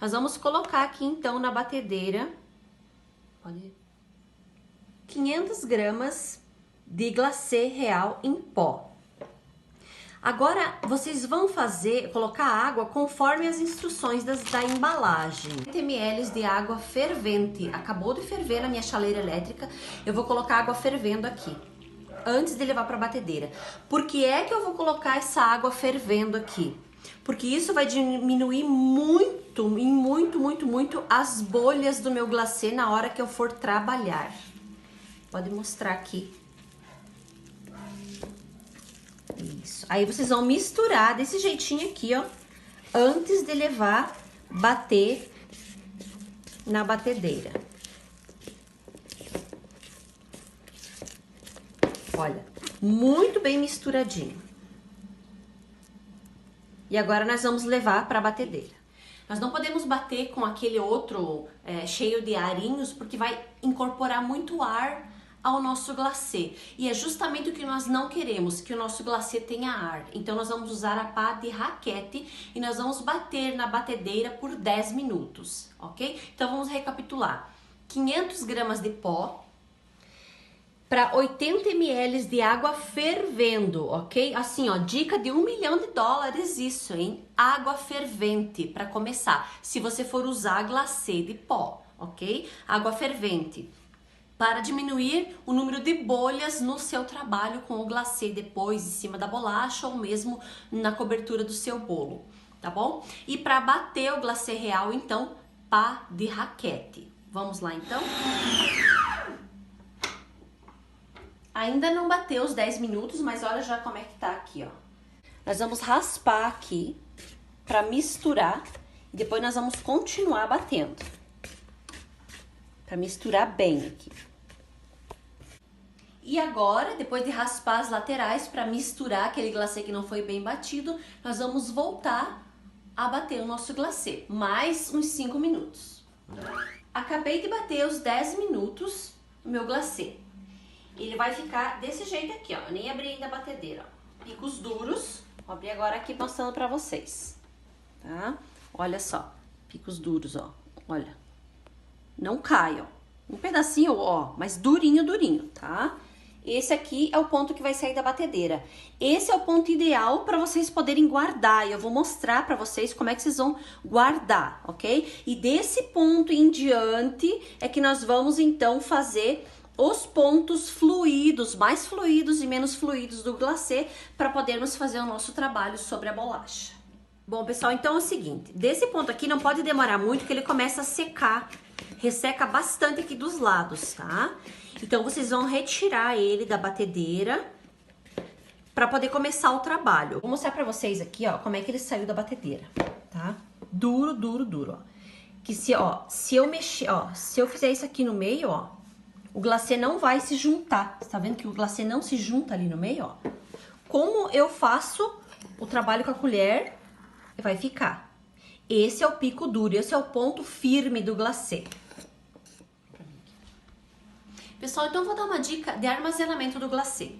Nós vamos colocar aqui então na batedeira, olha, 500 gramas de glacê real em pó. Agora, vocês vão colocar água conforme as instruções da embalagem. 30 ml de água fervente. Acabou de ferver na minha chaleira elétrica. Eu vou colocar água fervendo aqui, antes de levar para a batedeira. Por que é que eu vou colocar essa água fervendo aqui? Porque isso vai diminuir muito, muito as bolhas do meu glacê na hora que eu for trabalhar. Pode mostrar aqui. Isso. Aí vocês vão misturar desse jeitinho aqui, ó, antes de levar bater na batedeira. Olha, muito bem misturadinho. E agora nós vamos levar para a batedeira. Nós não podemos bater com aquele outro cheio de arinhos, porque vai incorporar muito ar ao nosso glacê. E é justamente o que nós não queremos, que o nosso glacê tenha ar. Então nós vamos usar a pá de raquete e nós vamos bater na batedeira por 10 minutos, ok? Então vamos recapitular. 500 gramas de pó para 80 ml de água fervendo, ok? Assim, ó, dica de $1 milhão isso, hein? Água fervente para começar, se você for usar glacê de pó, ok? Água fervente, para diminuir o número de bolhas no seu trabalho com o glacê depois em cima da bolacha ou mesmo na cobertura do seu bolo, tá bom? E para bater o glacê real, então, pá de raquete. Vamos lá, então? Ainda não bateu os 10 minutos, mas olha já como é que tá aqui, ó. Nós vamos raspar aqui para misturar e depois nós vamos continuar batendo. Para misturar bem aqui. E agora, depois de raspar as laterais para misturar aquele glacê que não foi bem batido, nós vamos voltar a bater o nosso glacê. Mais uns 5 minutos. Acabei de bater os 10 minutos o meu glacê. Ele vai ficar desse jeito aqui, ó. Eu nem abri ainda a batedeira, ó. Picos duros. Vou abrir agora aqui mostrando pra vocês, tá? Olha só, picos duros, ó. Olha, não cai, ó. Um pedacinho, ó, mas durinho, tá? Esse aqui é o ponto que vai sair da batedeira. Esse é o ponto ideal para vocês poderem guardar. E eu vou mostrar para vocês como é que vocês vão guardar, ok? E desse ponto em diante é que nós vamos, então, fazer os pontos fluidos, mais fluidos e menos fluidos do glacê, para podermos fazer o nosso trabalho sobre a bolacha. Bom, pessoal, então é o seguinte, desse ponto aqui não pode demorar muito, que ele começa a secar, resseca bastante aqui dos lados, tá? Então vocês vão retirar ele da batedeira para poder começar o trabalho. Vou mostrar para vocês aqui, ó, como é que ele saiu da batedeira, tá? Duro, ó. Que se eu mexer, ó, se eu fizer isso aqui no meio, ó, o glacê não vai se juntar. Tá vendo que o glacê não se junta ali no meio, ó? Como eu faço o trabalho com a colher, vai ficar. Esse é o pico duro, esse é o ponto firme do glacê. Pessoal, então eu vou dar uma dica de armazenamento do glacê.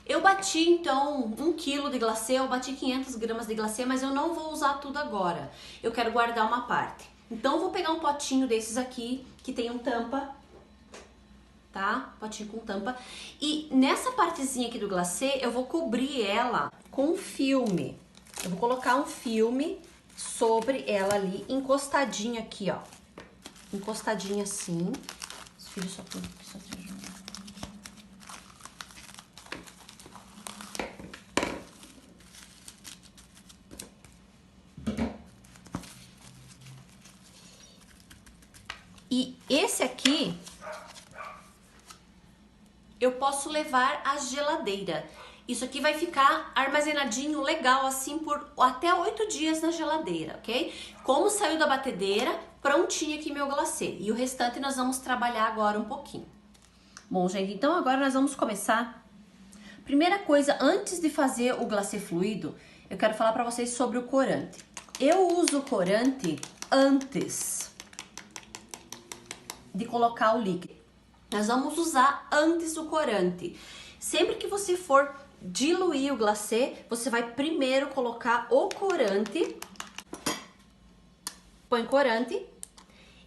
Eu bati, então, 1 kg de glacê, eu bati 500 gramas de glacê, mas eu não vou usar tudo agora. Eu quero guardar uma parte. Então, eu vou pegar um potinho desses aqui, que tem um tampa, tá? Potinho com tampa. E nessa partezinha aqui do glacê, eu vou cobrir ela com filme. Eu vou colocar um filme sobre ela ali, encostadinha aqui, ó. Encostadinha assim. Os filhos só tem E esse aqui eu posso levar à geladeira. Isso aqui vai ficar armazenadinho legal assim por até 8 dias na geladeira, ok? Como saiu da batedeira, prontinho aqui meu glacê. E o restante nós vamos trabalhar agora um pouquinho. Bom, gente, então agora nós vamos começar. Primeira coisa, antes de fazer o glacê fluido, eu quero falar para vocês sobre o corante. Eu uso o corante antes de colocar o líquido. Nós vamos usar antes o corante. Sempre que você for diluir o glacê, você vai primeiro colocar o corante. põe corante.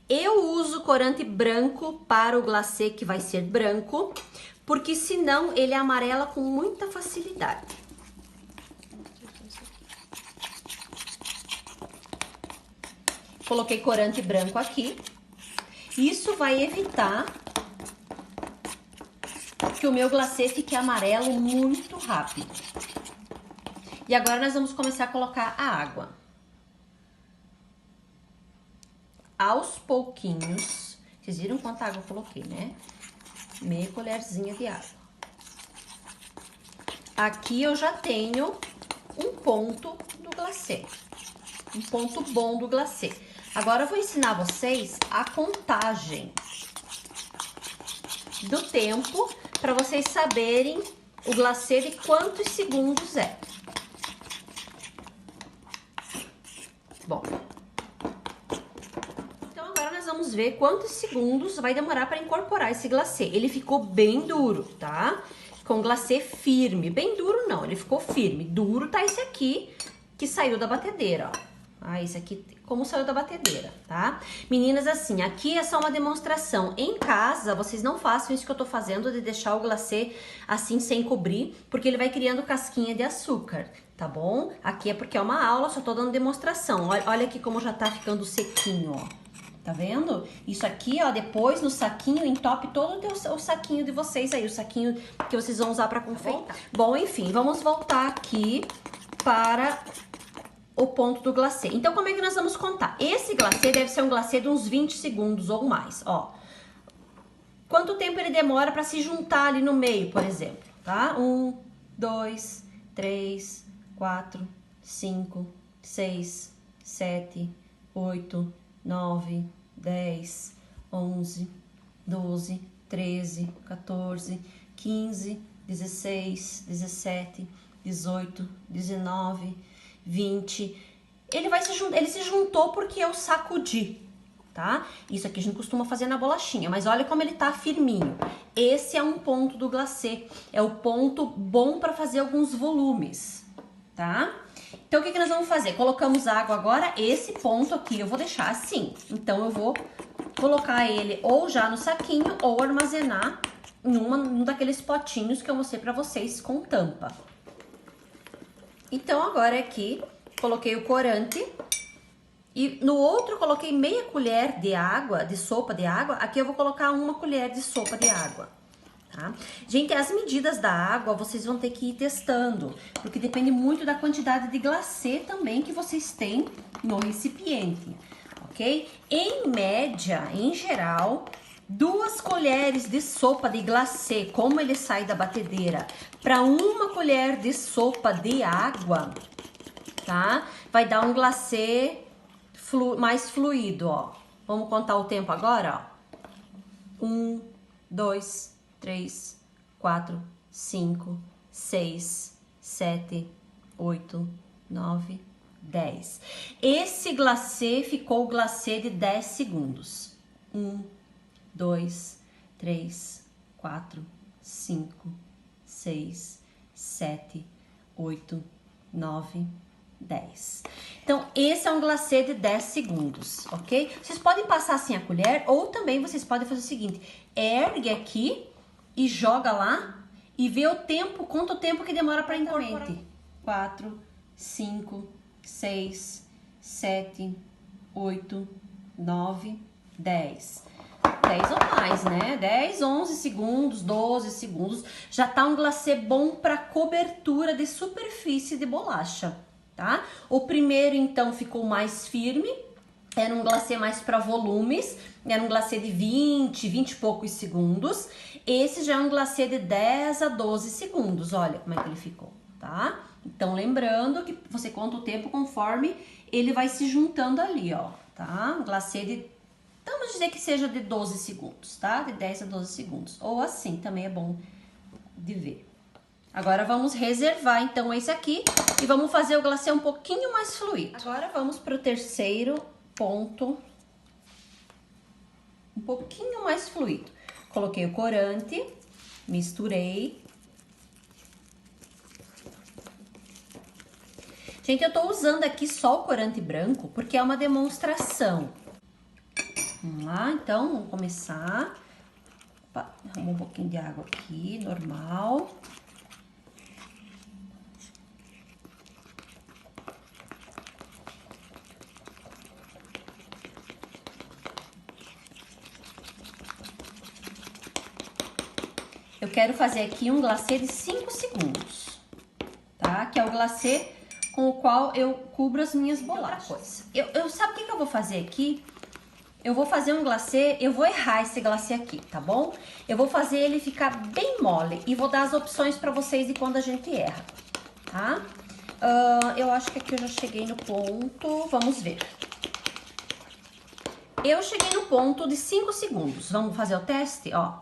Eu uso corante branco para o glacê que vai ser branco, porque senão ele amarela com muita facilidade. Coloquei corante branco aqui. Isso vai evitar que o meu glacê fique amarelo muito rápido. E agora nós vamos começar a colocar a água. Aos pouquinhos. Vocês viram quanta água eu coloquei, né? Meia colherzinha de água. Aqui eu já tenho um ponto do glacê. Um ponto bom do glacê. Agora eu vou ensinar vocês a contagem do tempo para vocês saberem o glacê de quantos segundos é. Bom, então agora nós vamos ver quantos segundos vai demorar para incorporar esse glacê. Ele ficou bem duro, tá? Com glacê firme. Bem duro não, ele ficou firme. Duro tá esse aqui que saiu da batedeira, ó. Ah, esse aqui como saiu da batedeira, tá? Meninas, assim, aqui é só uma demonstração. Em casa, vocês não façam isso que eu tô fazendo de deixar o glacê assim sem cobrir, porque ele vai criando casquinha de açúcar, tá bom? Aqui é porque é uma aula, só tô dando demonstração. Olha aqui como já tá ficando sequinho, ó. Tá vendo? Isso aqui, ó, depois no saquinho, entope todo o saquinho de vocês aí, o saquinho que vocês vão usar pra confeitar. Bom, enfim, vamos voltar aqui para o ponto do glacê. Então, como é que nós vamos contar? Esse glacê deve ser um glacê de uns 20 segundos ou mais, ó. Quanto tempo ele demora para se juntar ali no meio, por exemplo, tá? 1, 2, 3, 4, 5, 6, 7, 8, 9, 10, 11, 12, 13, 14, 15, 16, 17, 18, 19, 20. Ele se juntou porque eu sacudi, tá? Isso aqui a gente costuma fazer na bolachinha, mas olha como ele tá firminho. Esse é um ponto do glacê, é o ponto bom para fazer alguns volumes, tá? Então, o que nós vamos fazer? Colocamos água agora, esse ponto aqui eu vou deixar assim. Então, eu vou colocar ele ou já no saquinho ou armazenar em um daqueles potinhos que eu mostrei pra vocês com tampa. Então, agora aqui, coloquei o corante e no outro coloquei meia colher de água, de sopa de água. Aqui eu vou colocar uma colher de sopa de água. Tá? Gente, as medidas da água vocês vão ter que ir testando, porque depende muito da quantidade de glacê também que vocês têm no recipiente, ok? Em média, em geral, 2 colheres de sopa de glacê, como ele sai da batedeira, para 1 colher de sopa de água, tá? Vai dar um glacê mais fluido, ó. Vamos contar o tempo agora, ó. 1, 2, 3, 4, 5, 6, 7, 8, 9, 10. Esse glacê ficou o glacê de 10 segundos. 1, 2, 3, 4, 5, 6, 7, 8, 9, 10. Então, esse é um glacê de 10 segundos, ok? Vocês podem passar assim a colher ou também vocês podem fazer o seguinte: ergue aqui e joga lá e vê o tempo, conta o tempo que demora para incorporar. 4, 5, 6, 7, 8, 9, 10. 10 ou mais, né? 10, 11 segundos, 12 segundos. Já tá um glacê bom para cobertura de superfície de bolacha, tá? O primeiro, então, ficou mais firme. Era um glacê mais para volumes. Era um glacê de 20 e poucos segundos. Esse já é um glacê de 10 a 12 segundos. Olha como é que ele ficou, tá? Então, lembrando que você conta o tempo conforme ele vai se juntando ali, ó, tá? Um glacê de, vamos dizer que seja de 12 segundos, tá? De 10 a 12 segundos. Ou assim, também é bom de ver. Agora, vamos reservar, então, esse aqui e vamos fazer o glacê um pouquinho mais fluido. Agora, vamos para o terceiro ponto, um pouquinho mais fluido. Coloquei o corante, misturei. Gente, eu tô usando aqui só o corante branco porque é uma demonstração. Vamos lá, então, vamos começar. Opa, derramou um pouquinho de água aqui, normal. Eu quero fazer aqui um glacê de 5 segundos, tá? Que é o glacê com o qual eu cubro as minhas bolachas. Sabe o que eu vou fazer aqui? Eu vou fazer um glacê, eu vou errar esse glacê aqui, tá bom? Eu vou fazer ele ficar bem mole e vou dar as opções pra vocês de quando a gente erra, tá? Eu acho que aqui eu já cheguei no ponto, vamos ver. Eu cheguei no ponto de 5 segundos, vamos fazer o teste, ó.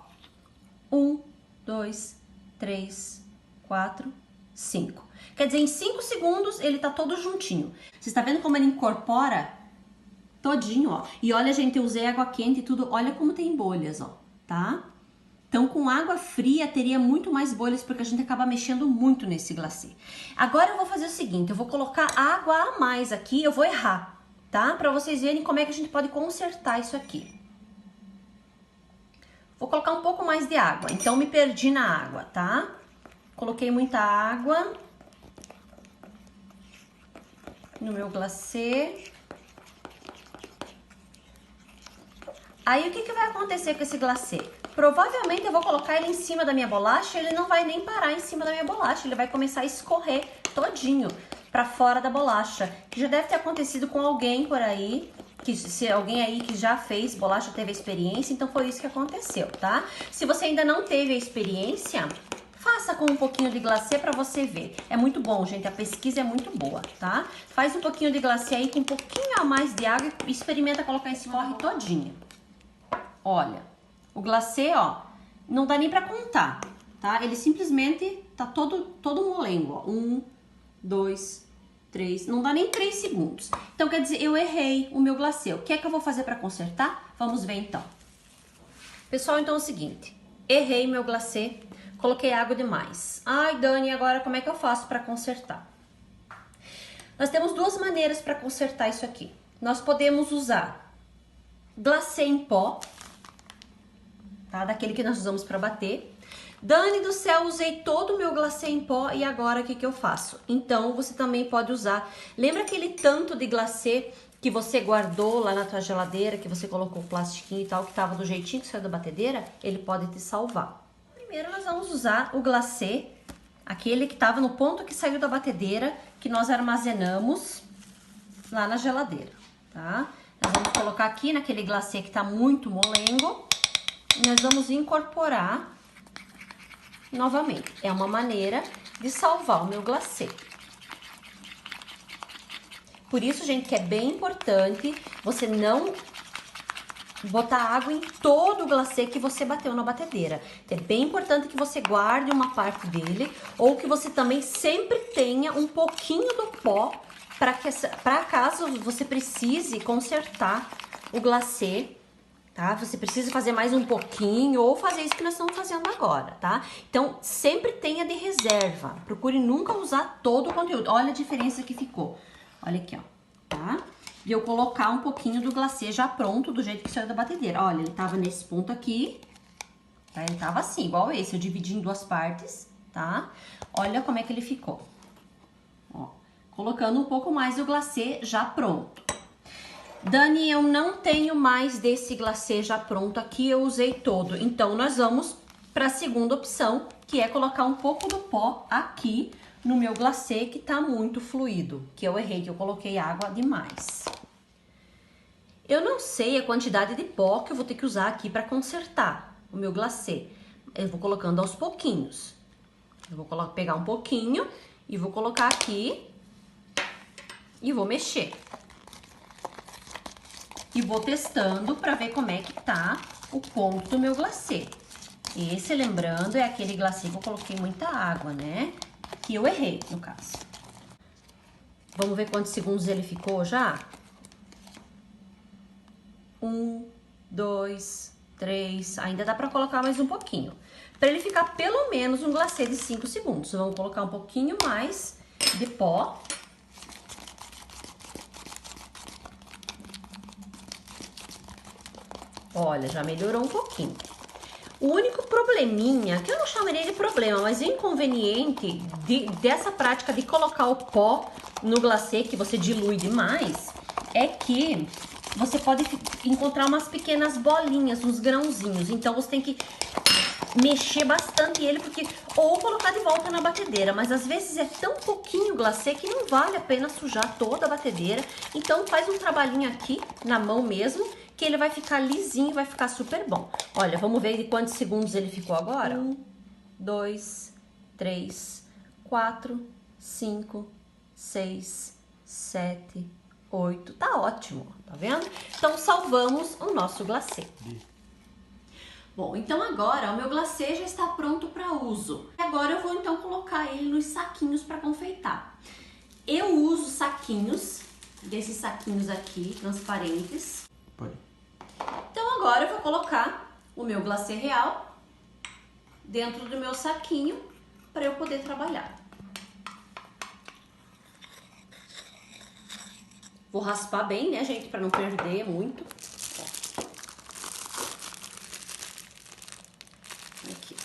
1, 2, 3, 4, 5. Quer dizer, em 5 segundos ele tá todo juntinho. Você está vendo como ele incorpora todinho, ó. E olha, gente, eu usei água quente e tudo. Olha como tem bolhas, ó, tá? Então, com água fria teria muito mais bolhas porque a gente acaba mexendo muito nesse glacê. Agora eu vou fazer o seguinte, eu vou colocar água a mais aqui, eu vou errar, tá? Pra vocês verem como é que a gente pode consertar isso aqui. Vou colocar um pouco mais de água, então me perdi na água, tá? Coloquei muita água no meu glacê. Aí o que vai acontecer com esse glacê? Provavelmente eu vou colocar ele em cima da minha bolacha, ele não vai nem parar em cima da minha bolacha, ele vai começar a escorrer todinho pra fora da bolacha. Que já deve ter acontecido com alguém por aí, que se alguém aí que já fez bolacha teve experiência, então foi isso que aconteceu, tá? Se você ainda não teve a experiência, faça com um pouquinho de glacê pra você ver. É muito bom, gente, a pesquisa é muito boa, tá? Faz um pouquinho de glacê aí com um pouquinho a mais de água e experimenta colocar esse corre todinho. Olha, o glacê, ó, não dá nem pra contar, tá? Ele simplesmente tá todo molengo, ó. 1, 2, 3, não dá nem 3 segundos. Então, quer dizer, eu errei o meu glacê. O que é que eu vou fazer pra consertar? Vamos ver, então. Pessoal, então é o seguinte. Errei meu glacê, coloquei água demais. Ai, Dani, agora como é que eu faço pra consertar? Nós temos duas maneiras pra consertar isso aqui. Nós podemos usar glacê em pó, tá? Daquele que nós usamos para bater. Dani do céu, usei todo o meu glacê em pó e agora o que que eu faço? Então, você também pode usar. Lembra aquele tanto de glacê que você guardou lá na tua geladeira, que você colocou o plastiquinho e tal, que tava do jeitinho que saiu da batedeira? Ele pode te salvar. Primeiro, nós vamos usar o glacê, aquele que tava no ponto que saiu da batedeira, que nós armazenamos lá na geladeira, tá? Nós vamos colocar aqui naquele glacê que tá muito molengo. Nós vamos incorporar novamente. É uma maneira de salvar o meu glacê. Por isso, gente, que é bem importante você não botar água em todo o glacê que você bateu na batedeira. É bem importante que você guarde uma parte dele ou que você também sempre tenha um pouquinho do pó para caso você precise consertar o glacê, tá? Você precisa fazer mais um pouquinho ou fazer isso que nós estamos fazendo agora, tá? Então, sempre tenha de reserva. Procure nunca usar todo o conteúdo. Olha a diferença que ficou. Olha aqui, ó, tá? E eu colocar um pouquinho do glacê já pronto, do jeito que saiu da batedeira. Olha, ele tava nesse ponto aqui, tá? Ele tava assim, igual esse. Eu dividi em duas partes, tá? Olha como é que ele ficou. Ó, colocando um pouco mais do glacê já pronto. Dani, eu não tenho mais desse glacê já pronto aqui, eu usei todo. Então, nós vamos para a segunda opção, que é colocar um pouco do pó aqui no meu glacê, que tá muito fluido. Que eu errei, que eu coloquei água demais. Eu não sei a quantidade de pó que eu vou ter que usar aqui para consertar o meu glacê. Eu vou colocando aos pouquinhos. Eu vou pegar um pouquinho e vou colocar aqui e vou mexer. E vou testando para ver como é que tá o ponto do meu glacê. Esse, lembrando, é aquele glacê que eu coloquei muita água, né? Que eu errei, no caso. Vamos ver quantos segundos ele ficou já? 1, 2, 3... Ainda dá para colocar mais um pouquinho. Para ele ficar pelo menos um glacê de 5 segundos. Vamos colocar um pouquinho mais de pó. Olha, já melhorou um pouquinho. O único probleminha, que eu não chamaria de problema, mas o inconveniente dessa prática de colocar o pó no glacê, que você dilui demais, é que você pode encontrar umas pequenas bolinhas, uns grãozinhos. Então você tem que mexer bastante ele, porque ou colocar de volta na batedeira, mas às vezes é tão pouquinho glacê que não vale a pena sujar toda a batedeira. Então faz um trabalhinho aqui na mão mesmo, que ele vai ficar lisinho, vai ficar super bom. Olha, vamos ver de quantos segundos ele ficou agora? 1, 2, 3, 4, 5, 6, 7, 8. Tá ótimo, tá vendo? Então salvamos o nosso glacê. Bom, então agora o meu glacê já está pronto para uso. Agora eu vou então colocar ele nos saquinhos para confeitar. Eu uso saquinhos, desses saquinhos aqui, transparentes. Pode. Então agora eu vou colocar o meu glacê real dentro do meu saquinho para eu poder trabalhar. Vou raspar bem, né, gente, para não perder muito. Aqui.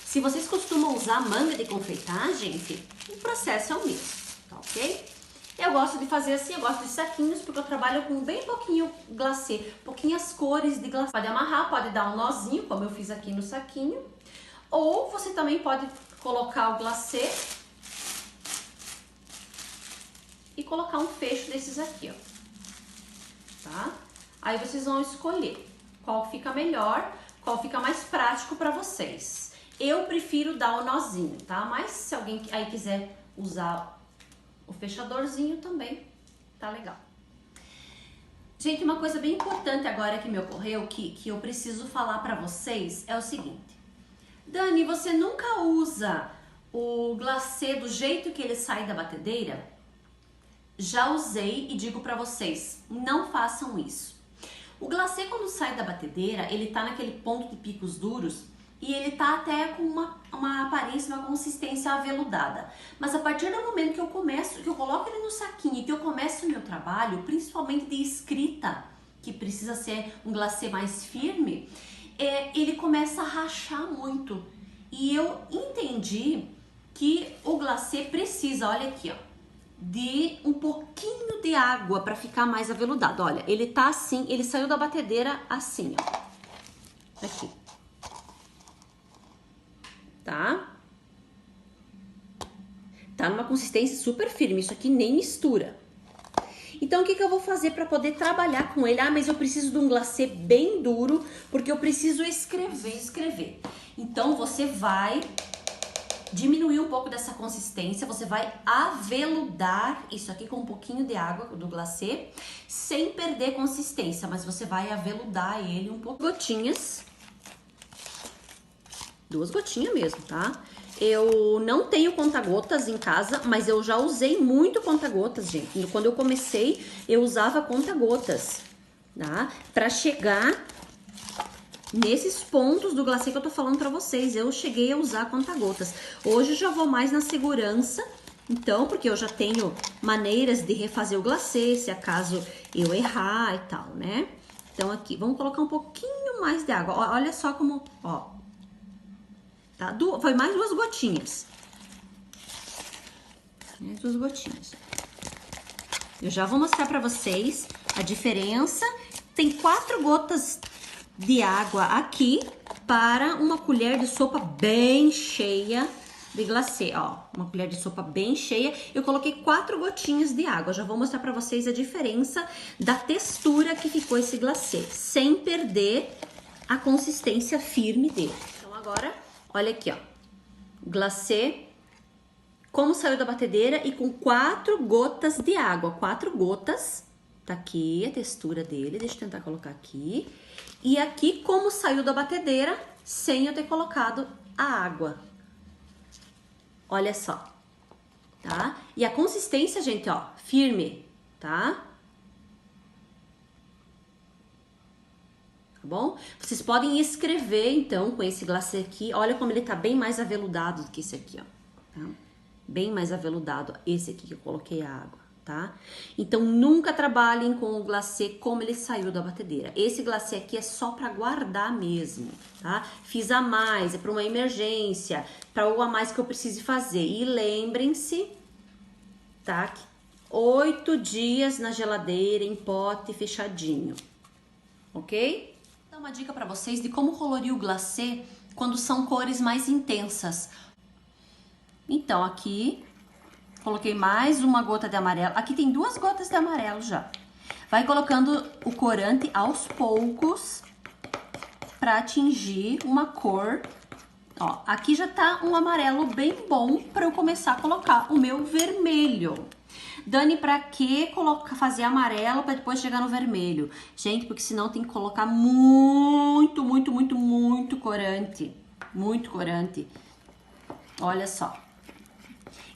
Se vocês costumam usar manga de confeitar, gente, o processo é o mesmo, tá ok? Eu gosto de fazer assim, eu gosto de saquinhos, porque eu trabalho com bem pouquinho glacê, pouquinhas cores de glacê. Pode amarrar, pode dar um nozinho, como eu fiz aqui no saquinho. Ou você também pode colocar o glacê e colocar um fecho desses aqui, ó. Tá? Aí vocês vão escolher qual fica melhor, qual fica mais prático para vocês. Eu prefiro dar o nozinho, tá? Mas se alguém aí quiser usar o fechadorzinho também, tá legal. Gente, uma coisa bem importante agora que me ocorreu, que eu preciso falar para vocês, é o seguinte. Dani, você nunca usa o glacê do jeito que ele sai da batedeira? Já usei e digo pra vocês, não façam isso. O glacê quando sai da batedeira, ele tá naquele ponto de picos duros e ele tá até com uma aparência, uma consistência aveludada. Mas a partir do momento que eu coloco ele no saquinho e que eu começo o meu trabalho, principalmente de escrita, que precisa ser um glacê mais firme, ele começa a rachar muito. E eu entendi que o glacê precisa, olha aqui, ó, de um pouquinho de água para ficar mais aveludado. Olha, ele tá assim, ele saiu da batedeira assim, ó. Aqui. Tá? Tá numa consistência super firme, isso aqui nem mistura. Então, o que eu vou fazer para poder trabalhar com ele? Ah, mas eu preciso de um glacê bem duro, porque eu preciso escrever. Então, você vai diminuir um pouco dessa consistência, você vai aveludar isso aqui com um pouquinho de água do glacê, sem perder consistência, mas você vai aveludar ele um pouco. Gotinhas. 2 gotinhas mesmo, tá? Eu não tenho conta-gotas em casa, mas eu já usei muito conta-gotas, gente. Quando eu comecei, eu usava conta-gotas, tá? Pra chegar nesses pontos do glacê que eu tô falando pra vocês. Eu cheguei a usar conta-gotas. Hoje eu já vou mais na segurança, então, porque eu já tenho maneiras de refazer o glacê, se acaso eu errar e tal, né? Então aqui, vamos colocar um pouquinho mais de água. Olha só como, ó. Tá? Foi mais 2 gotinhas. Mais 2 gotinhas. Eu já vou mostrar pra vocês a diferença. Tem 4 gotas de água aqui para uma colher de sopa bem cheia de glacê, ó. Uma colher de sopa bem cheia. Eu coloquei 4 gotinhas de água. Já vou mostrar pra vocês a diferença da textura que ficou esse glacê, sem perder a consistência firme dele. Então agora, olha aqui, ó, glacê, como saiu da batedeira e com 4 gotas de água, 4 gotas, tá aqui a textura dele, deixa eu tentar colocar aqui, e aqui como saiu da batedeira, sem eu ter colocado a água, olha só, tá? E a consistência, gente, ó, firme, tá? Bom? Vocês podem escrever, então, com esse glacê aqui. Olha como ele tá bem mais aveludado do que esse aqui, ó. Tá? bem mais aveludado, esse aqui que eu coloquei a água, tá? Então, nunca trabalhem com o glacê como ele saiu da batedeira. Esse glacê aqui é só para guardar mesmo, tá? Fiz a mais, é para uma emergência, para algo a mais que eu precise fazer. E lembrem-se, tá? 8 dias na geladeira, em pote fechadinho, ok? Vou dar uma dica para vocês de como colorir o glacê quando são cores mais intensas. Então, aqui, coloquei mais uma gota de amarelo. Aqui tem 2 gotas de amarelo já. Vai colocando o corante aos poucos para atingir uma cor. Ó, aqui já tá um amarelo bem bom para eu começar a colocar o meu vermelho. Dani, pra que fazer amarelo para depois chegar no vermelho? Gente, porque senão tem que colocar muito corante. Muito corante. Olha só.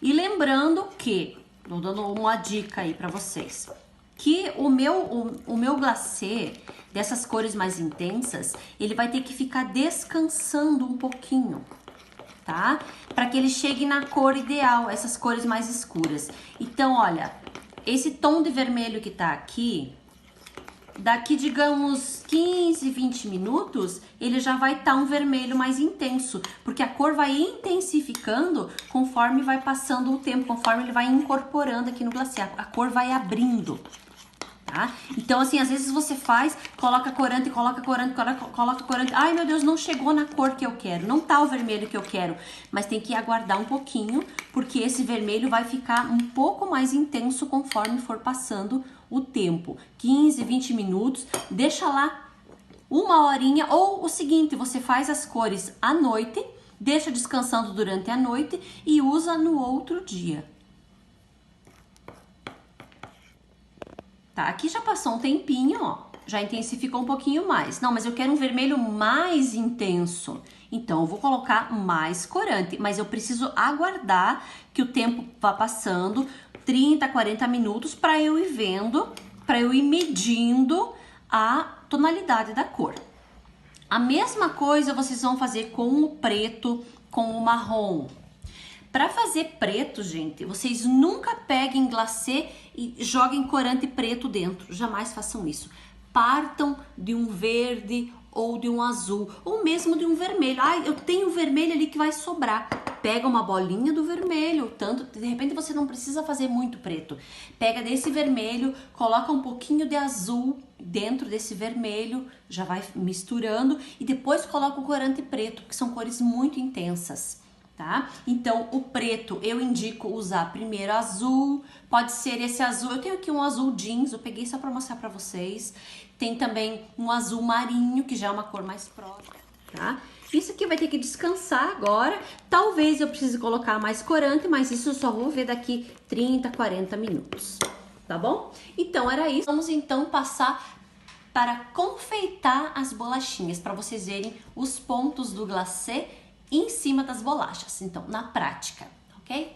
E lembrando que, tô dando uma dica aí pra vocês, que o meu glacê, dessas cores mais intensas, ele vai ter que ficar descansando um pouquinho, tá? Para que ele chegue na cor ideal, essas cores mais escuras. Então, olha, esse tom de vermelho que tá aqui, daqui, digamos, 15, 20 minutos, ele já vai estar um vermelho mais intenso, porque a cor vai intensificando conforme vai passando o tempo, conforme ele vai incorporando aqui no glacê, a cor vai abrindo. Tá? Então, assim, às vezes você coloca corante, coloca corante. Ai, meu Deus, não chegou na cor que eu quero. Não tá o vermelho que eu quero. Mas tem que aguardar um pouquinho, porque esse vermelho vai ficar um pouco mais intenso conforme for passando o tempo. 15, 20 minutos. Deixa lá 1 horinha. Ou o seguinte, você faz as cores à noite, deixa descansando durante a noite e usa no outro dia. Tá, aqui já passou um tempinho, ó, já intensificou um pouquinho mais. Não, mas eu quero um vermelho mais intenso. Então, eu vou colocar mais corante, mas eu preciso aguardar que o tempo vá passando, 30, 40 minutos, para eu ir vendo, para eu ir medindo a tonalidade da cor. A mesma coisa vocês vão fazer com o preto, com o marrom. Para fazer preto, gente, vocês nunca peguem glacê e joguem corante preto dentro. Jamais façam isso. Partam de um verde ou de um azul, ou mesmo de um vermelho. Ah, eu tenho vermelho ali que vai sobrar. Pega uma bolinha do vermelho, tanto, de repente você não precisa fazer muito preto. Pega desse vermelho, coloca um pouquinho de azul dentro desse vermelho, já vai misturando e depois coloca o corante preto, que são cores muito intensas. Tá? Então, o preto eu indico usar primeiro azul, pode ser esse azul, eu tenho aqui um azul jeans, eu peguei só para mostrar para vocês, tem também um azul marinho, que já é uma cor mais próxima, tá? Isso aqui vai ter que descansar agora, talvez eu precise colocar mais corante, mas isso eu só vou ver daqui 30, 40 minutos, tá bom? Então, era isso, vamos então passar para confeitar as bolachinhas, para vocês verem os pontos do glacê em cima das bolachas, então, na prática, ok?